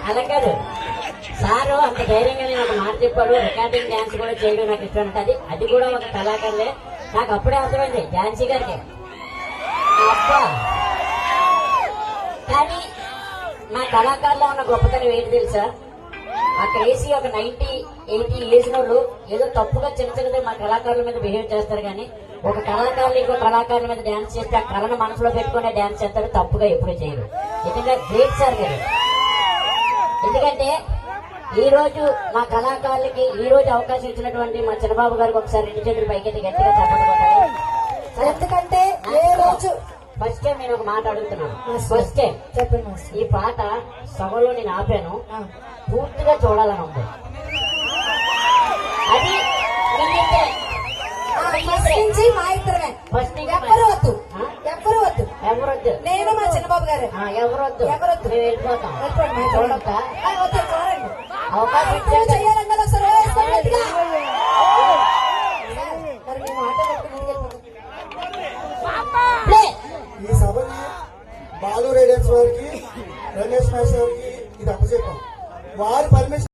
అలా కాదు సారు అంత ధైర్యంగా నేను ఒక మాట చెప్పాడు, రికార్డింగ్ డాన్స్ కూడా చేయడం నాకు ఇష్టం ఉంటుంది. అది కూడా ఒక కళాకారులే. నాకు అప్పుడే అర్థమైంది ఝాన్సీ గారికి అబ్బా. కానీ మా కళాకారులో ఉన్న గొప్పతనం ఏంటి తెలుసా, అక్కడ వేసి ఒక 90-80 ఏజ్ వాళ్ళు ఏదో తప్పుగా చిన్న చిన్నది మా కళాకారుల మీద బిహేవ్ చేస్తారు. కానీ ఒక కళాకారులు ఇంకో కళాకారుల మీద డాన్స్ చేస్తే ఆ కళను మనసులో పెట్టుకునే డాన్స్ చేస్తారు, తప్పుగా ఎప్పుడు చేయరు. నిజంగా గ్రేట్ సార్ గారు. ఎందుకంటే ఈ రోజు మా కళాకారులకి ఈ రోజు అవకాశం ఇచ్చినటువంటి మా చంద్రబాబు గారికి ఒకసారి 2 చేతులు పైకెత్తి గట్టిగా చెప్పడం. ఎందుకంటే ఏ రోజు ఫస్ట్ టైం నేను ఒక మాట అడుగుతున్నాను. ఫస్ట్ టైం చెప్పండి. ఈ పాట సభలో నేను ఆపాను, పూర్తిగా చూడాలని ఉంది. అది మా ఇద్దరమే. ఫస్ట్ ఎవరు వద్దు, ఎవరు వద్దు, ఎవరొద్దు, నేను మా చిన్నబాబు గారు. ఎవరొద్దు, ఎవరొద్దు, మేము వెళ్ళిపోతాం. చూడొద్దా చూడండి అవకాశం ఇప్పుడు ఇచ్చారు. చెయ్యాలంటే ఒకసారి వేసుకోండి. మరి మేము ఆటో పెట్టుకుని ఈ సభని బాలు రేడియన్స్ వారికి, రమేష్ మేష్ వారికి ఇది అప్పచెప్పాం. వారి పర్మిషన్